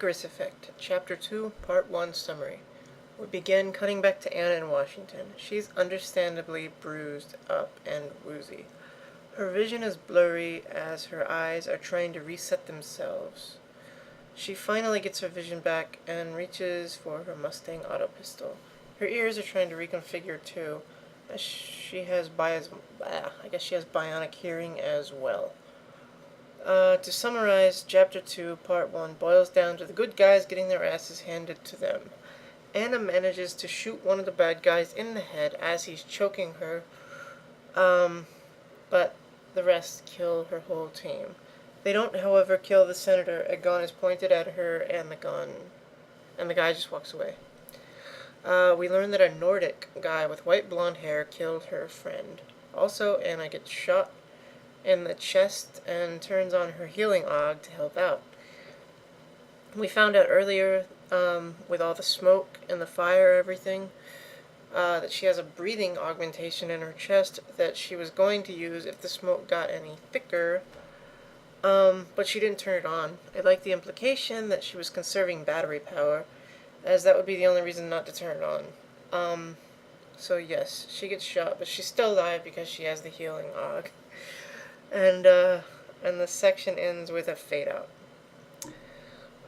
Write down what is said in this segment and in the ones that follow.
Icarus Effect, Chapter 2, Part 1 Summary. We begin cutting back to Anna in Washington. She's understandably bruised up and woozy. Her vision is blurry as her eyes are trying to reset themselves. She finally gets her vision back and reaches for her Mustang auto pistol. Her ears are trying to reconfigure too, as she has bionic hearing as well. To summarize, Chapter 2, Part 1 boils down to the good guys getting their asses handed to them. Anna manages to shoot one of the bad guys in the head as he's choking her, but the rest kill her whole team. They don't, however, kill the senator. A gun is pointed at her, and the guy just walks away. We learn that a Nordic guy with white blonde hair killed her friend. Also, Anna gets shot in the chest and turns on her healing og to help out. We found out earlier, with all the smoke and the fire, everything, that she has a breathing augmentation in her chest that she was going to use if the smoke got any thicker, but she didn't turn it on. I like the implication that she was conserving battery power, as that would be the only reason not to turn it on. So yes, she gets shot, but she's still alive because she has the healing og. And the section ends with a fade out.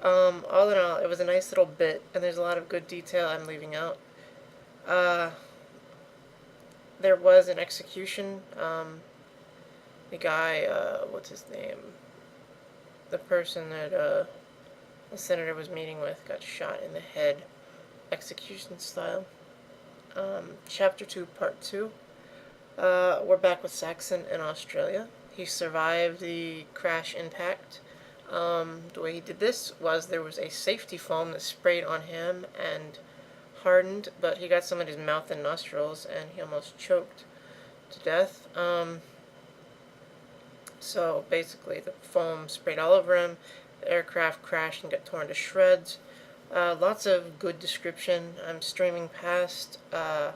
All in all, it was a nice little bit, and there's a lot of good detail I'm leaving out. There was an execution. The guy, what's his name? The person that the senator was meeting with got shot in the head, execution style. Chapter 2, Part 2. We're back with Saxon in Australia. He survived the crash impact. The way he did this was there was a safety foam that sprayed on him and hardened, but he got some in his mouth and nostrils, and he almost choked to death. So basically the foam sprayed all over him, the aircraft crashed and got torn to shreds. Lots of good description. I'm streaming past, if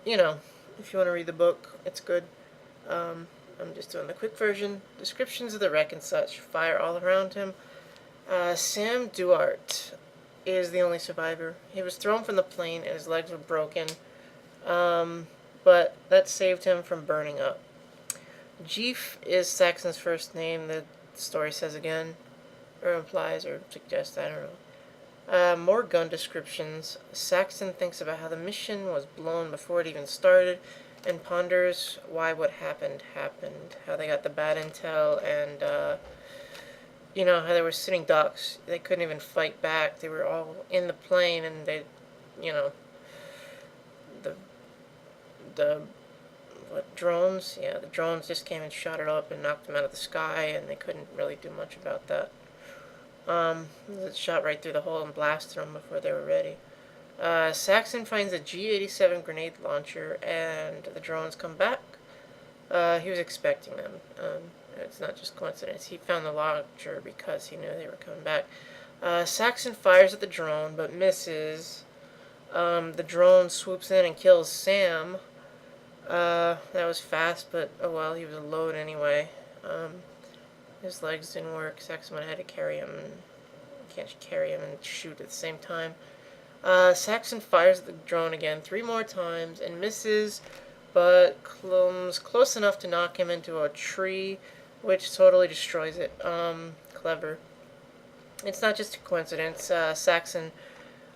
you want to read the book, it's good. I'm just doing the quick version. Descriptions of the wreck and such. Fire all around him. Sam Duarte is the only survivor. He was thrown from the plane and his legs were broken, but that saved him from burning up. Jeef is Saxon's first name, the story says again, or implies or suggests, I don't know. More gun descriptions. Saxon thinks about how the mission was blown before it even started, and ponders why what happened, how they got the bad intel, and, how they were sitting ducks. They couldn't even fight back. They were all in the plane, and they, drones? Yeah, the drones just came and shot it up and knocked them out of the sky, and they couldn't really do much about that. It shot right through the hole and blasted them before they were ready. Saxon finds a G-87 grenade launcher, and the drones come back. He was expecting them. It's not just coincidence. He found the launcher because he knew they were coming back. Saxon fires at the drone, but misses. The drone swoops in and kills Sam. That was fast, but oh well, he was a load anyway. His legs didn't work. Saxon had to carry him, and can't carry him and shoot at the same time. Saxon fires at the drone again 3 more times and misses, but comes close enough to knock him into a tree, which totally destroys it. Clever. It's not just a coincidence. Saxon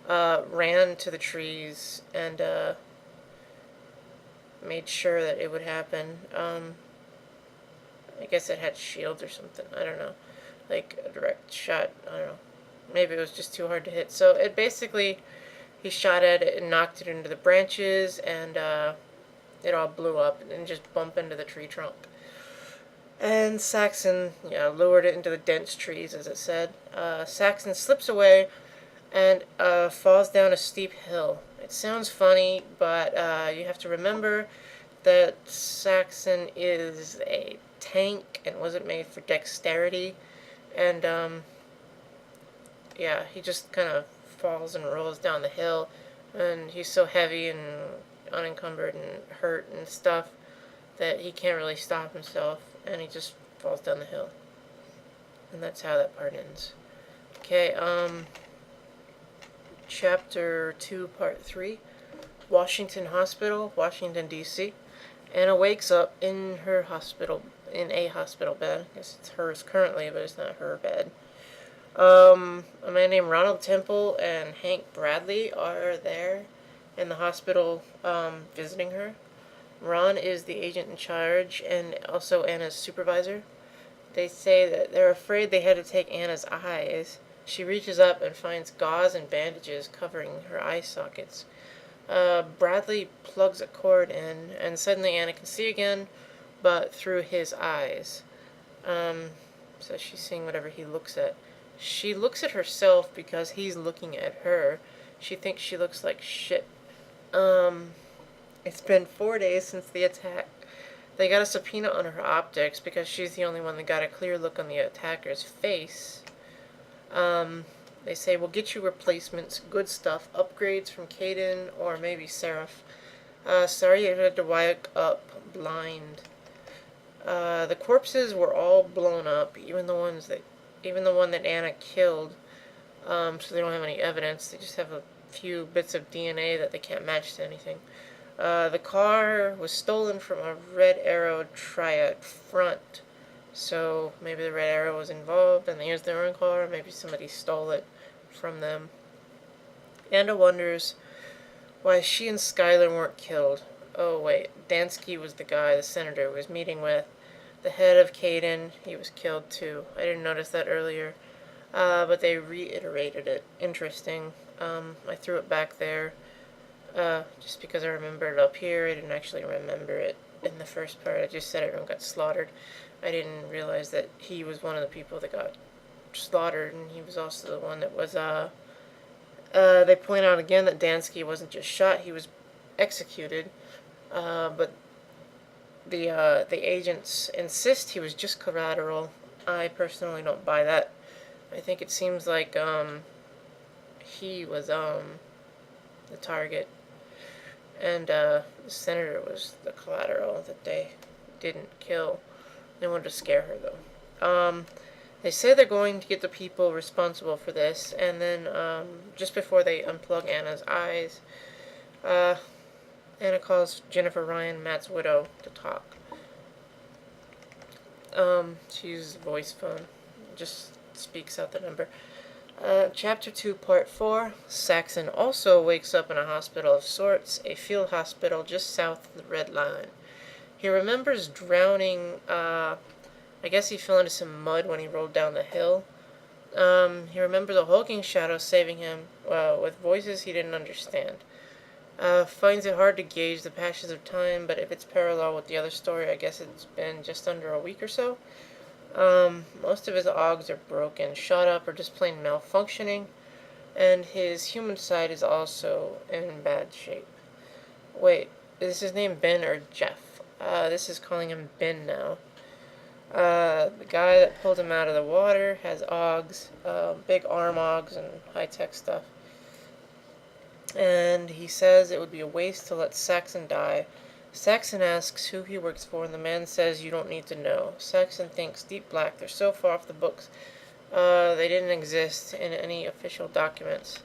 ran to the trees and made sure that it would happen. I guess it had shields or something. I don't know. Like a direct shot. I don't know. Maybe it was just too hard to hit. So it basically, he shot at it and knocked it into the branches, and it all blew up and just bumped into the tree trunk. And Saxon, lured it into the dense trees, as it said. Saxon slips away and falls down a steep hill. It sounds funny, but you have to remember that Saxon is a tank and wasn't made for dexterity, and he just kind of falls and rolls down the hill, and he's so heavy and unencumbered and hurt and stuff that he can't really stop himself, and he just falls down the hill. And that's how that part ends. Okay, Chapter 2, Part 3. Washington Hospital, Washington, D.C. Anna wakes up in a hospital bed. I guess it's hers currently, but it's not her bed. A man named Ronald Temple and Hank Bradley are there in the hospital, visiting her. Ron is the agent in charge and also Anna's supervisor. They say that they're afraid they had to take Anna's eyes. She reaches up and finds gauze and bandages covering her eye sockets. Bradley plugs a cord in, and suddenly Anna can see again, but through his eyes. So she's seeing whatever he looks at. She looks at herself because he's looking at her. She thinks she looks like shit. It's been 4 days since the attack. They got a subpoena on her optics because she's the only one that got a clear look on the attacker's face. They say, we'll get you replacements, good stuff, upgrades from Caden or maybe Seraph. Sorry you had to wake up blind. The corpses were all blown up, even the one that Anna killed. So they don't have any evidence. They just have a few bits of DNA that they can't match to anything. The car was stolen from a Red Arrow Triad front. So maybe the Red Arrow was involved and they used their own car. Maybe somebody stole it from them. Anna wonders why she and Skylar weren't killed. Oh wait, Dansky was the guy the senator was meeting with. The head of Caden, he was killed too. I didn't notice that earlier. But they reiterated it. Interesting. I threw it back there. Just because I remembered it up here. I didn't actually remember it in the first part. I just said everyone got slaughtered. I didn't realize that he was one of the people that got slaughtered, and he was also the one that was, they point out again that Dansky wasn't just shot, he was executed, but the agents insist he was just collateral. I personally don't buy that. I think it seems like, he was, the target, and, the senator was the collateral that they didn't kill. They wanted to scare her, though. They say they're going to get the people responsible for this, and then, just before they unplug Anna's eyes, Anna calls Jennifer Ryan, Matt's widow, to talk. She uses a voice phone. Just speaks out the number. Chapter 2, Part 4. Saxon also wakes up in a hospital of sorts, a field hospital just south of the Red Line. He remembers drowning, I guess he fell into some mud when he rolled down the hill. He remembers a hulking shadow saving him, with voices he didn't understand. Finds it hard to gauge the passages of time, but if it's parallel with the other story, I guess it's been just under a week or so. Most of his augs are broken, shot up, or just plain malfunctioning, and his human side is also in bad shape. Wait, is his name Ben or Jeff? This is calling him Ben now. The guy that pulled him out of the water has augs, big arm augs and high-tech stuff. And he says it would be a waste to let Saxon die. Saxon asks who he works for, and the man says you don't need to know. Saxon thinks deep black, they're so far off the books. They didn't exist in any official documents.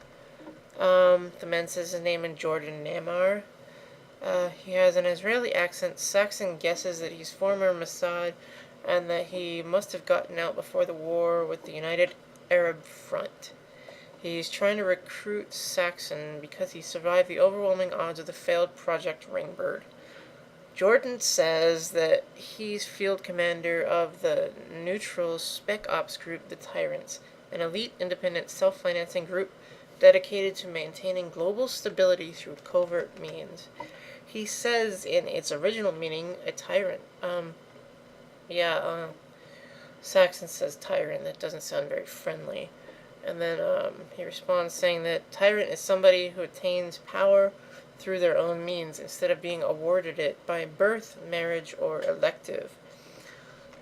The man says his name is Jordan Namar. He has an Israeli accent. Saxon guesses that he's former Mossad and that he must have gotten out before the war with the United Arab Front. He's trying to recruit Saxon because he survived the overwhelming odds of the failed Project Ringbird. Jordan says that he's field commander of the neutral spec ops group, the Tyrants, an elite, independent, self-financing group dedicated to maintaining global stability through covert means. He says in its original meaning, a tyrant. Saxon says tyrant. That doesn't sound very friendly. And then he responds saying that tyrant is somebody who attains power through their own means instead of being awarded it by birth, marriage, or elective.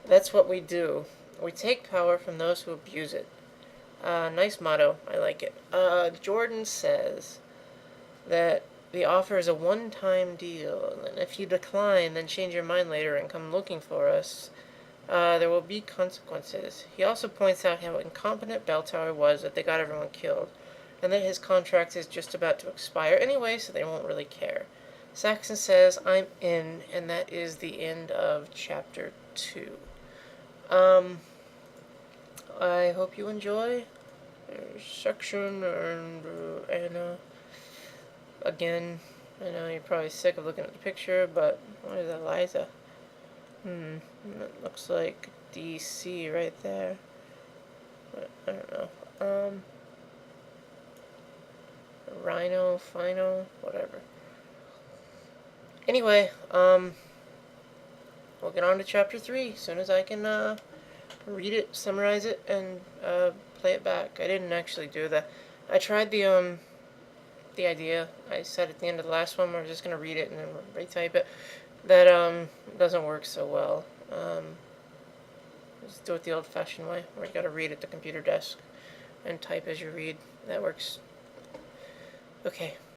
That's what we do. We take power from those who abuse it. Nice motto. I like it. Jordan says that the offer is a one-time deal, and if you decline, then change your mind later and come looking for us. there will be consequences. He also points out how incompetent Bell Tower was that they got everyone killed, and that his contract is just about to expire anyway, so they won't really care. Saxon says, I'm in, and that is the end of chapter 2. I hope you enjoy section, and again, I know you're probably sick of looking at the picture, but what is that, Liza? That looks like DC right there. But I don't know. Rhino, Fino, whatever. Anyway, we'll get on to chapter 3 as soon as I can read it, summarize it, and play it back. I didn't actually do that. I tried the idea I said at the end of the last one where I was just gonna read it and then retype it. That doesn't work so well. Just do it the old-fashioned way, where you gotta read at the computer desk and type as you read. That works. Okay.